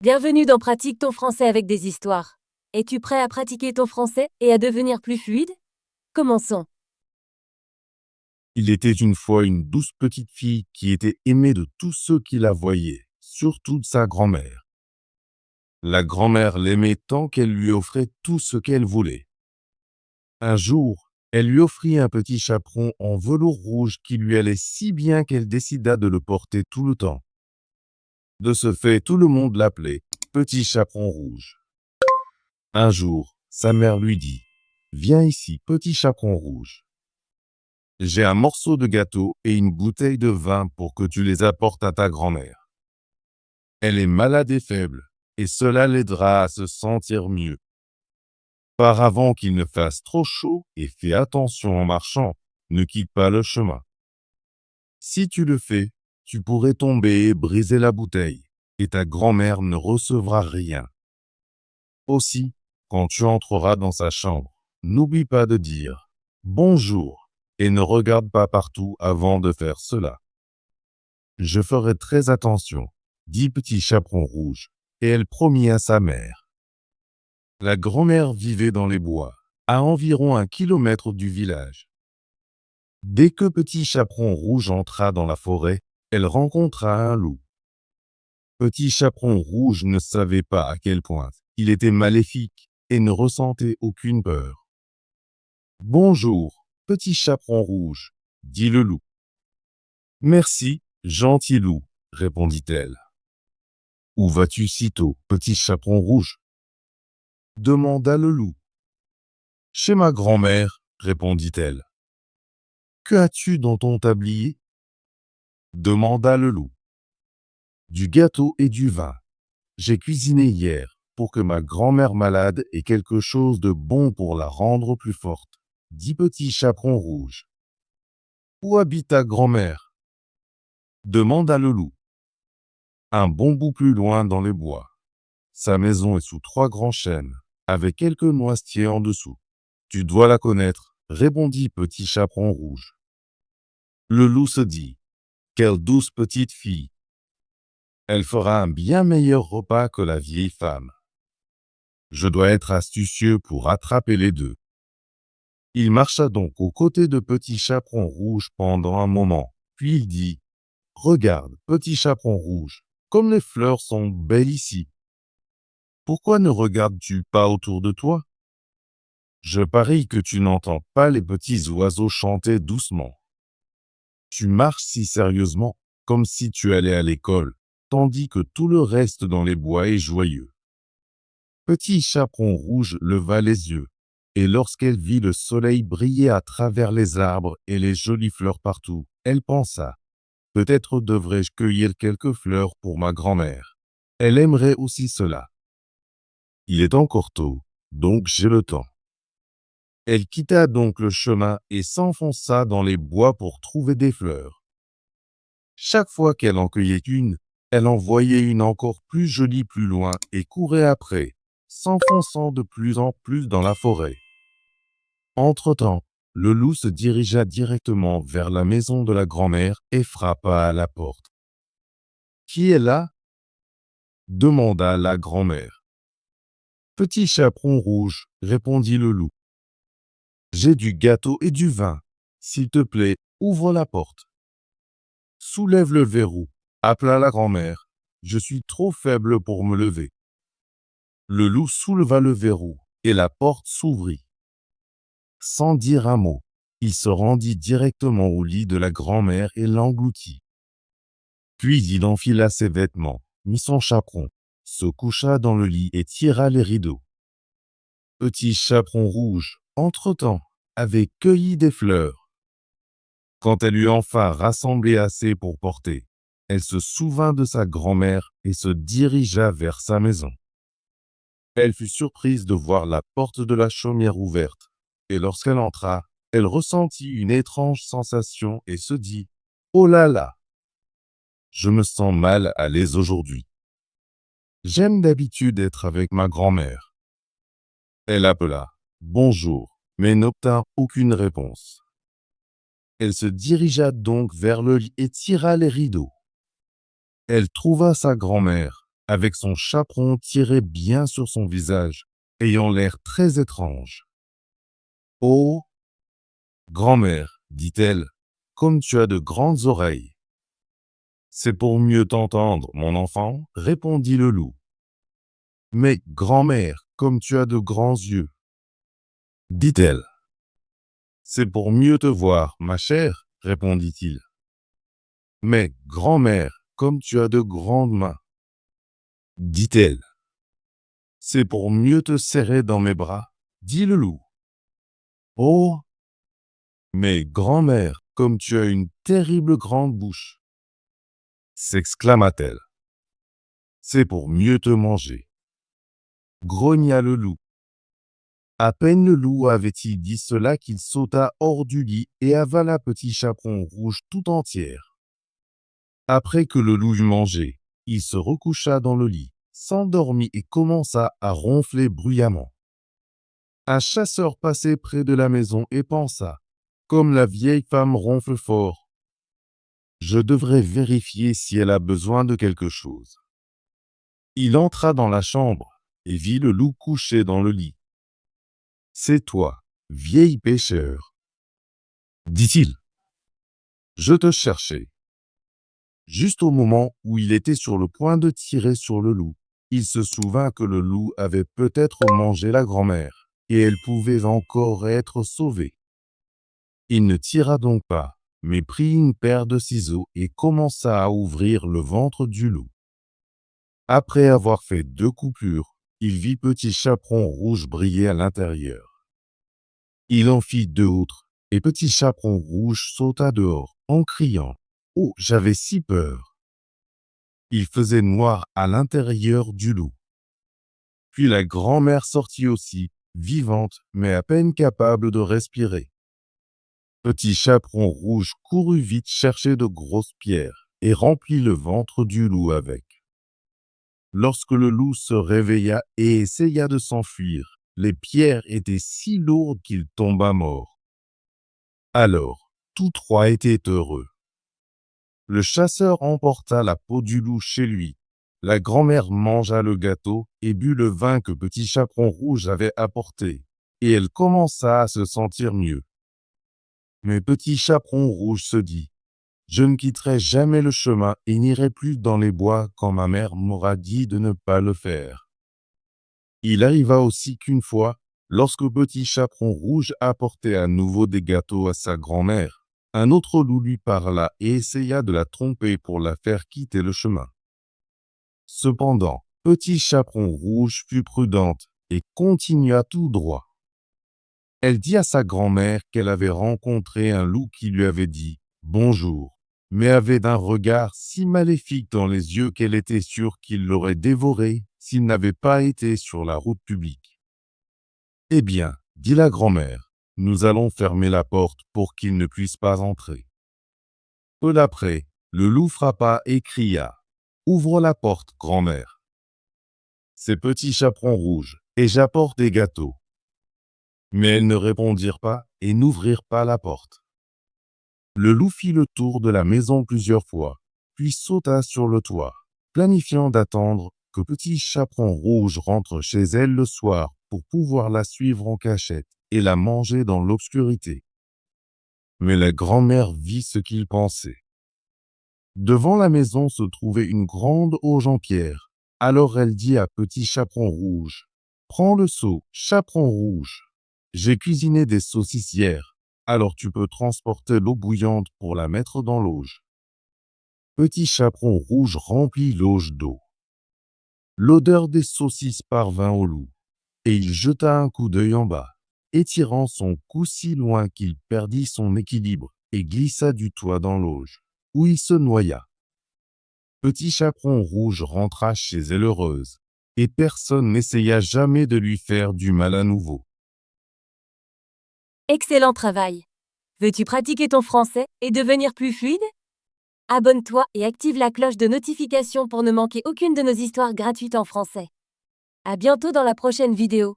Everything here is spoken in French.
Bienvenue dans Pratique ton français avec des histoires. Es-tu prêt à pratiquer ton français et à devenir plus fluide? Commençons. Il était une fois une douce petite fille qui était aimée de tous ceux qui la voyaient, surtout de sa grand-mère. La grand-mère l'aimait tant qu'elle lui offrait tout ce qu'elle voulait. Un jour, elle lui offrit un petit chaperon en velours rouge qui lui allait si bien qu'elle décida de le porter tout le temps. De ce fait, tout le monde l'appelait Petit Chaperon Rouge. Un jour, sa mère lui dit « Viens ici, Petit Chaperon Rouge. J'ai un morceau de gâteau et une bouteille de vin pour que tu les apportes à ta grand-mère. Elle est malade et faible, et cela l'aidera à se sentir mieux. Pars avant qu'il ne fasse trop chaud et fais attention en marchant, ne quitte pas le chemin. Si tu le fais, tu pourrais tomber et briser la bouteille, et ta grand-mère ne recevra rien. Aussi, quand tu entreras dans sa chambre, n'oublie pas de dire « Bonjour » et ne regarde pas partout avant de faire cela. Je ferai très attention, dit Petit Chaperon Rouge, et elle promit à sa mère. La grand-mère vivait dans les bois, à environ 1 kilomètre du village. Dès que Petit Chaperon Rouge entra dans la forêt, elle rencontra un loup. Petit Chaperon Rouge ne savait pas à quel point il était maléfique et ne ressentait aucune peur. « Bonjour, Petit Chaperon Rouge, dit le loup. « Merci, gentil loup, répondit-elle. « Où vas-tu si tôt, Petit Chaperon Rouge ?» demanda le loup. « Chez ma grand-mère, répondit-elle. « Que as-tu dans ton tablier ?» demanda le loup. « Du gâteau et du vin. J'ai cuisiné hier pour que ma grand-mère malade ait quelque chose de bon pour la rendre plus forte, dit Petit Chaperon Rouge. « Où habite ta grand-mère ?» demanda le loup. « Un bon bout plus loin dans les bois. Sa maison est sous 3 grands chênes, avec quelques noisetiers en dessous. Tu dois la connaître, répondit Petit Chaperon Rouge. Le loup se dit, quelle douce petite fille. Elle fera un bien meilleur repas que la vieille femme. Je dois être astucieux pour attraper les deux. Il marcha donc aux côtés de Petit Chaperon Rouge pendant un moment, puis il dit, regarde, Petit Chaperon Rouge, comme les fleurs sont belles ici. Pourquoi ne regardes-tu pas autour de toi? Je parie que tu n'entends pas les petits oiseaux chanter doucement. Tu marches si sérieusement, comme si tu allais à l'école, tandis que tout le reste dans les bois est joyeux. Petit Chaperon Rouge leva les yeux, et lorsqu'elle vit le soleil briller à travers les arbres et les jolies fleurs partout, elle pensa, peut-être devrais-je cueillir quelques fleurs pour ma grand-mère. Elle aimerait aussi cela. Il est encore tôt, donc j'ai le temps. Elle quitta donc le chemin et s'enfonça dans les bois pour trouver des fleurs. Chaque fois qu'elle en cueillait une, elle en voyait une encore plus jolie plus loin et courait après, s'enfonçant de plus en plus dans la forêt. Entre-temps, le loup se dirigea directement vers la maison de la grand-mère et frappa à la porte. « Qui est là ?» demanda la grand-mère. « Petit Chaperon Rouge, répondit le loup. J'ai du gâteau et du vin. S'il te plaît, ouvre la porte. Soulève le verrou, appela la grand-mère. Je suis trop faible pour me lever. Le loup souleva le verrou et la porte s'ouvrit. Sans dire un mot, il se rendit directement au lit de la grand-mère et l'engloutit. Puis il enfila ses vêtements, mit son chaperon, se coucha dans le lit et tira les rideaux. Petit Chaperon Rouge, entre-temps, avait cueilli des fleurs. Quand elle eut enfin rassemblé assez pour porter, elle se souvint de sa grand-mère et se dirigea vers sa maison. Elle fut surprise de voir la porte de la chaumière ouverte, et lorsqu'elle entra, elle ressentit une étrange sensation et se dit « Oh là là! Je me sens mal à l'aise aujourd'hui. J'aime d'habitude être avec ma grand-mère. » Elle appela « Bonjour », mais n'obtint aucune réponse. Elle se dirigea donc vers le lit et tira les rideaux. Elle trouva sa grand-mère, avec son chaperon tiré bien sur son visage, ayant l'air très étrange. « Oh, grand-mère, dit-elle, comme tu as de grandes oreilles. »« C'est pour mieux t'entendre, mon enfant, répondit le loup. »« Mais, grand-mère, comme tu as de grands yeux, dit-elle. »« C'est pour mieux te voir, ma chère, répondit-il. »« Mais, grand-mère, comme tu as de grandes mains, dit-elle. »« C'est pour mieux te serrer dans mes bras, dit le loup. »« Oh, mais, grand-mère, comme tu as une terrible grande bouche, s'exclama-t-elle. C'est pour mieux te manger, grogna le loup. À peine le loup avait-il dit cela qu'il sauta hors du lit et avala Petit Chaperon Rouge tout entière. Après que le loup eut mangé, il se recoucha dans le lit, s'endormit et commença à ronfler bruyamment. Un chasseur passait près de la maison et pensa, comme la vieille femme ronfle fort, je devrais vérifier si elle a besoin de quelque chose. Il entra dans la chambre et vit le loup couché dans le lit. C'est toi, vieil pêcheur, dit-il. Je te cherchais. Juste au moment où il était sur le point de tirer sur le loup, il se souvint que le loup avait peut-être mangé la grand-mère, et elle pouvait encore être sauvée. Il ne tira donc pas, mais prit une paire de ciseaux et commença à ouvrir le ventre du loup. Après avoir fait 2 coupures, il vit Petit Chaperon Rouge briller à l'intérieur. Il en fit 2 autres, et Petit Chaperon Rouge sauta dehors, en criant « Oh, j'avais si peur !» Il faisait noir à l'intérieur du loup. Puis la grand-mère sortit aussi, vivante, mais à peine capable de respirer. Petit Chaperon Rouge courut vite chercher de grosses pierres et remplit le ventre du loup avec. Lorsque le loup se réveilla et essaya de s'enfuir, les pierres étaient si lourdes qu'il tomba mort. Alors, tous 3 étaient heureux. Le chasseur emporta la peau du loup chez lui. La grand-mère mangea le gâteau et but le vin que Petit Chaperon Rouge avait apporté, et elle commença à se sentir mieux. Mais Petit Chaperon Rouge se dit, « Je ne quitterai jamais le chemin et n'irai plus dans les bois quand ma mère m'aura dit de ne pas le faire. » Il arriva aussi qu'une fois, lorsque Petit Chaperon Rouge apportait à nouveau des gâteaux à sa grand-mère, un autre loup lui parla et essaya de la tromper pour la faire quitter le chemin. Cependant, Petit Chaperon Rouge fut prudente et continua tout droit. Elle dit à sa grand-mère qu'elle avait rencontré un loup qui lui avait dit « Bonjour », mais avait d'un regard si maléfique dans les yeux qu'elle était sûre qu'il l'aurait dévoré s'il n'avait pas été sur la route publique. « Eh bien, dit la grand-mère, nous allons fermer la porte pour qu'il ne puisse pas entrer. » Peu d'après, le loup frappa et cria « Ouvre la porte, grand-mère. » C'est Petit Chaperon Rouge, et j'apporte des gâteaux. Mais elles ne répondirent pas et n'ouvrirent pas la porte. Le loup fit le tour de la maison plusieurs fois, puis sauta sur le toit, planifiant d'attendre que Petit Chaperon Rouge rentre chez elle le soir pour pouvoir la suivre en cachette et la manger dans l'obscurité. Mais la grand-mère vit ce qu'il pensait. Devant la maison se trouvait une grande auge en pierre. Alors elle dit à Petit Chaperon Rouge, « Prends le seau, Chaperon Rouge. J'ai cuisiné des saucisses hier, alors tu peux transporter l'eau bouillante pour la mettre dans l'auge. » Petit Chaperon Rouge remplit l'auge d'eau. L'odeur des saucisses parvint au loup, et il jeta un coup d'œil en bas, étirant son cou si loin qu'il perdit son équilibre et glissa du toit dans l'auge, où il se noya. Petit Chaperon Rouge rentra chez elle heureuse, et personne n'essaya jamais de lui faire du mal à nouveau. Excellent travail! Veux-tu pratiquer ton français et devenir plus fluide? Abonne-toi et active la cloche de notification pour ne manquer aucune de nos histoires gratuites en français. À bientôt dans la prochaine vidéo.